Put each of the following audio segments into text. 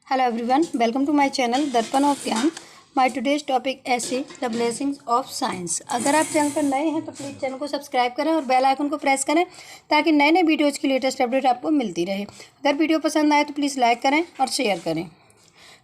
Hello everyone, welcome to my channel दर्पण of ज्ञान। My today's topic ऐसे the blessings of science. अगर आप चैनल पर नए हैं तो प्लीज़ चैनल को सब्सक्राइब करें और बेल आइकन को प्रेस करें ताकि नए नए वीडियोज़ की लेटेस्ट अपडेट आपको मिलती रहे। अगर वीडियो पसंद आए तो प्लीज़ लाइक करें और शेयर करें।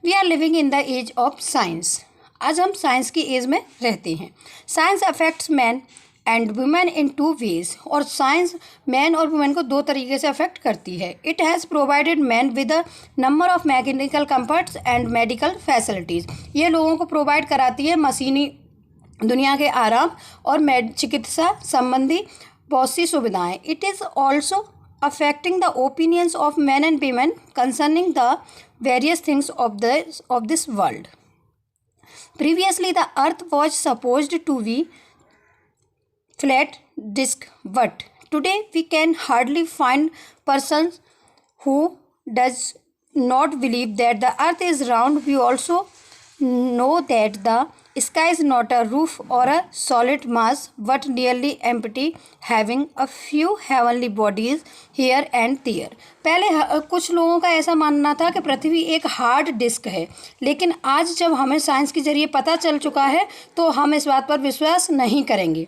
We are living in the age of science. आज हम साइंस की एज में रहते हैं। Science affects man and women in two ways. और साइंस मैन और वुमेन को दो तरीके से अफेक्ट करती है। It has provided man with a number of mechanical comforts and medical facilities. ये लोगों को प्रोवाइड कराती है मशीनी दुनिया के आराम और चिकित्सा संबंधी बहुत सी सुविधाएँ। It is also affecting the opinions of men and women concerning the various things of this world. Previously, the earth was supposed to be flat disk, but today we can hardly find persons who does not believe that the earth is round. We also know that the sky is not a roof or a solid mass but nearly empty, having a few heavenly bodies here and there. पहले कुछ लोगों का ऐसा मानना था कि पृथ्वी एक hard disk है, लेकिन आज जब हमें साइंस के जरिए पता चल चुका है तो हम इस बात पर विश्वास नहीं करेंगे।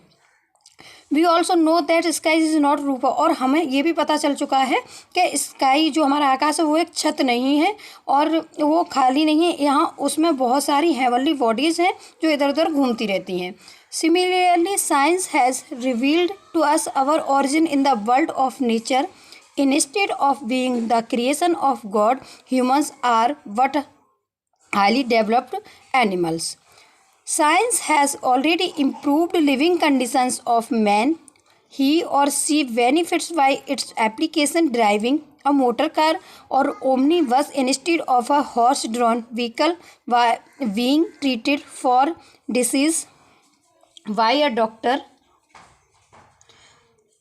We also know that sky is not roof. और हमें ये भी पता चल चुका है कि स्काई जो हमारा आकाश है वो एक छत नहीं है और वो खाली नहीं है। यहाँ उसमें बहुत सारी हेवनली बॉडीज़ हैं जो इधर उधर घूमती रहती हैं। Similarly science has revealed to us our origin in the world of nature. Instead of being the creation of God, humans are but highly developed animals. Science has already improved living conditions of man. He or she benefits by its application driving a motor car or omnibus instead of a horse-drawn vehicle, by being treated for disease by a doctor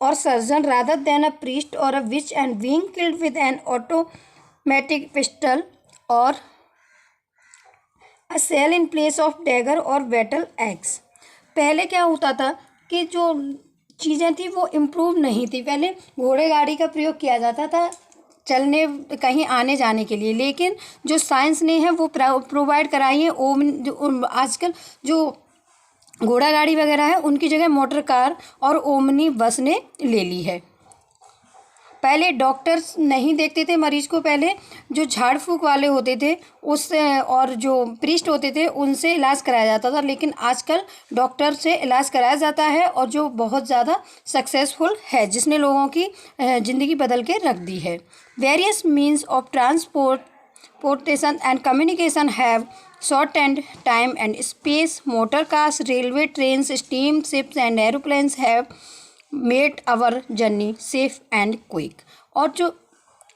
or surgeon rather than a priest or a witch, and being killed with an automatic pistol or a shell in place of dagger और battle axe. पहले क्या होता था कि जो चीज़ें थी वो इम्प्रूव नहीं थी। पहले घोड़े गाड़ी का प्रयोग किया जाता था चलने कहीं आने जाने के लिए, लेकिन जो साइंस ने है वो प्रोवाइड कराई है। आजकल जो घोड़ा गाड़ी वगैरह है उनकी जगह मोटर कार और ओमनी बस ने ले ली है। पहले डॉक्टर्स नहीं देखते थे मरीज को, पहले जो झाड़ फूक वाले होते थे उससे और जो प्रीस्ट होते थे उनसे इलाज कराया जाता था, लेकिन आजकल डॉक्टर से इलाज कराया जाता है और जो बहुत ज़्यादा सक्सेसफुल है, जिसने लोगों की ज़िंदगी बदल के रख दी है। Various means of transportation and communication have shortened time and space. Motor cars, railway trains, steam ships and aeroplanes have made our journey safe and quick. और जो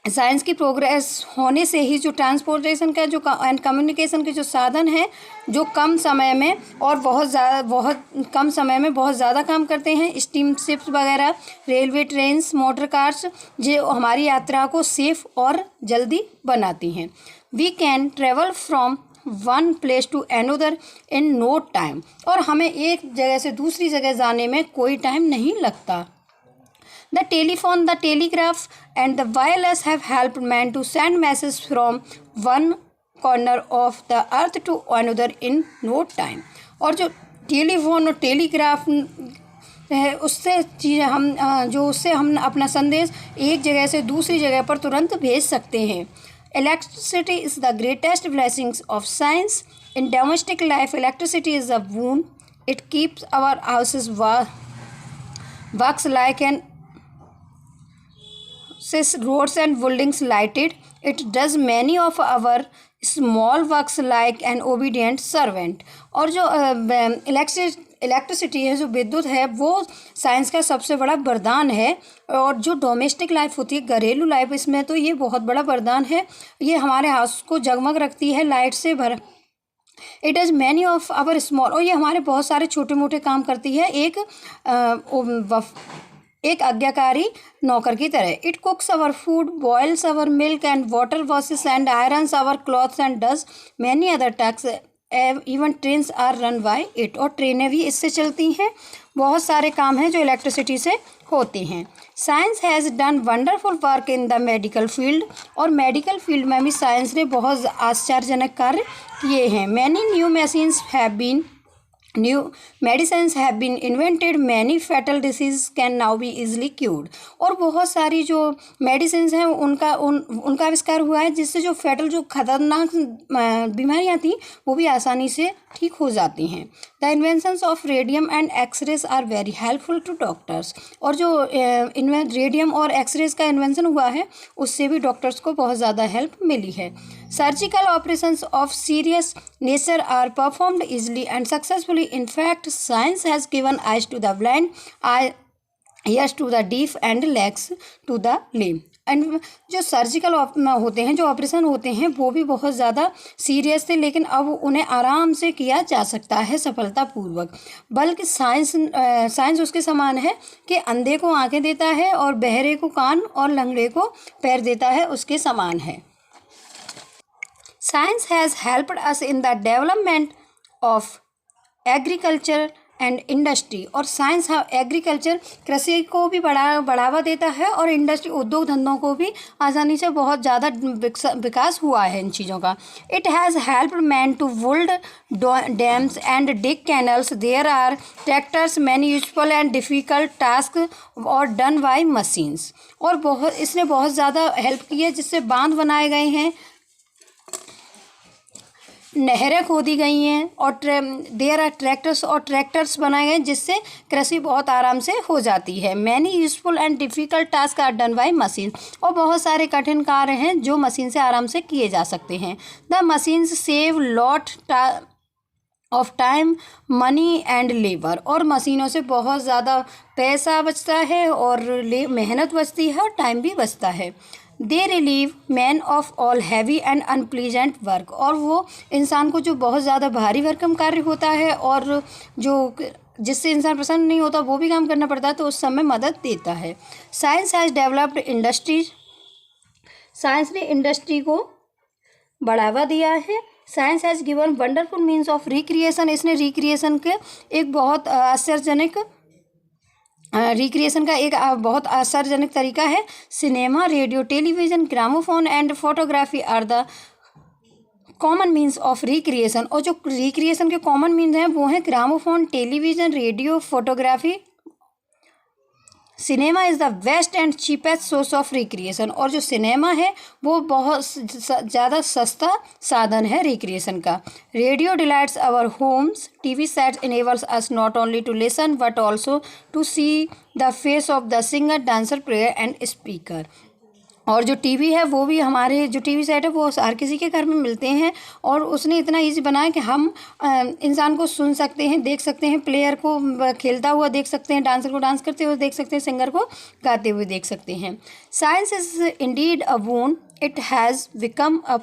साइंस की प्रोग्रेस होने से ही जो ट्रांसपोर्टेशन का जो एंड कम्युनिकेशन के जो साधन हैं जो कम समय में और बहुत कम समय में बहुत ज़्यादा काम करते हैं। स्टीम शिप्स वगैरह, रेलवे ट्रेन्स, मोटर कार्स जो हमारी यात्रा को सेफ और जल्दी बनाती हैं। We can travel from one place to another in no time. और हमें एक जगह से दूसरी जगह जाने में कोई टाइम नहीं लगता। The telephone, the telegraph and the wireless have helped man to send message from one corner of the earth to another in no time. और जो टेलीफोन और टेलीग्राफ है उससे उससे हम अपना संदेश एक जगह से दूसरी जगह पर तुरंत भेज सकते हैं। Electricity is the greatest blessings of science. In domestic life, electricity is a boon. It keeps our houses works like an roads and buildings lighted. It does many of our small works like an obedient servant. और जो electricity है, जो विद्युत है, वो science का सबसे बड़ा वरदान है। और जो डोमेस्टिक लाइफ होती है, घरेलू लाइफ, इसमें तो ये बहुत बड़ा वरदान है। ये हमारे हाउस को जगमग रखती है लाइट से भर। It is many of our small. और ये हमारे बहुत सारे छोटे मोटे काम करती है एक आज्ञाकारी नौकर की तरह। It cooks our food, boils our milk and water, washes and irons our clothes and does many other task even trains are run by it, और ट्रेनें भी इससे चलती हैं। बहुत सारे काम हैं जो इलेक्ट्रिसिटी से होते हैं। Science has done wonderful work in the medical field, और मेडिकल फील्ड में भी साइंस ने बहुत आश्चर्यजनक कार्य किए हैं। Many new machines have been New medicines have been invented, many fatal diseases can now be easily cured, और बहुत सारी जो मेडिसिन हैं उनका आविष्कार हुआ है, जिससे जो फेटल जो खतरनाक बीमारियां थी वो भी आसानी से ठीक हो जाती हैं। The inventions of radium and x rays are very helpful to doctors, और जो रेडियम और एक्सरेज का इन्वेंशन हुआ है उससे भी डॉक्टर्स को बहुत ज़्यादा हेल्प मिली है। Surgical operations of serious nature are performed easily and successfully. In fact, science has given eyes to the blind, ears to the deaf, and legs to the lame. And जो surgical होते हैं, जो operation होते हैं, वो भी बहुत ज़्यादा सीरियस थे, लेकिन अब उन्हें आराम से किया जा सकता है सफलतापूर्वक। बल्कि साइंस उसके समान है कि अंधे को आंखें देता है और बहरे को कान और लंगड़े को पैर देता है, उसके समान है। Science has helped us in the development of agriculture and industry, और साइंस एग्रीकल्चर कृषि को भी बढ़ावा देता है, और इंडस्ट्री उद्योग धंधों को भी आसानी से बहुत ज़्यादा विकास हुआ है इन चीज़ों का। It has helped man to build dams and dig canals. There are tractors, many useful and difficult task are done by machines, और इसने बहुत ज़्यादा हेल्प की है, जिससे बांध बनाए गए हैं, नहरें खोदी गई हैं, और देयर आर ट्रैक्टर्स, और ट्रैक्टर्स बनाए गए जिससे कृषि बहुत आराम से हो जाती है। Many useful and difficult task are done by machine, और बहुत सारे कठिन कार्य हैं जो मशीन से आराम से किए जा सकते हैं। The machines save lot of time, money and labour, और मशीनों से बहुत ज़्यादा पैसा बचता है और मेहनत बचती है और टाइम भी बचता है। They relieve man of all heavy and unpleasant work, और वो इंसान को जो बहुत ज़्यादा भारी भरकम कार्य होता है और जो जिससे इंसान प्रसन्न नहीं होता वो भी काम करना पड़ता है, तो उस समय मदद देता है। Science has developed industries, science ने इंडस्ट्री को बढ़ावा दिया है। Science has given wonderful means of recreation, इसने रिक्रिएशन के एक बहुत आश्चर्यजनक रिक्रिएशन का एक बहुत आश्चर्यजनक तरीका है। Cinema, radio, television, gramophone and photography are the common means of recreation, और जो रिक्रिएशन के कॉमन मीन्स हैं वो हैं gramophone, television, radio, photography. Cinema is the best and cheapest source of recreation, और जो सिनेमा है वो बहुत ज़्यादा सस्ता साधन है रिक्रिएशन का। Radio delights our homes, TV sets enables us not only to listen but also to see the face of the singer, dancer, player and speaker, और जो टीवी है वो भी हमारे जो टीवी सेट है वो हर किसी के घर में मिलते हैं, और उसने इतना इजी बनाया कि हम इंसान को सुन सकते हैं, देख सकते हैं, प्लेयर को खेलता हुआ देख सकते हैं, डांसर को डांस करते हुए देख सकते हैं, सिंगर को गाते हुए देख सकते हैं। Science is indeed a boon, it has become a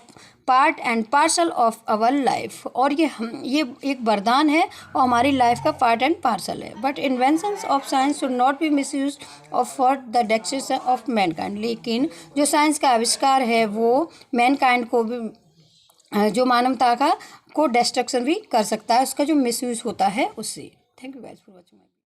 part and parcel of our life, और ये एक वरदान है और हमारी लाइफ का पार्ट एंड पार्सल है। But inventions of science should not be misuse of for the destruction of mankind, लेकिन जो साइंस का आविष्कार है वो मैनकाइंड को भी, जो मानवता का को डिस्ट्रक्शन भी कर सकता है, उसका जो मिसयूज होता है उससे। Thank you guys for watching.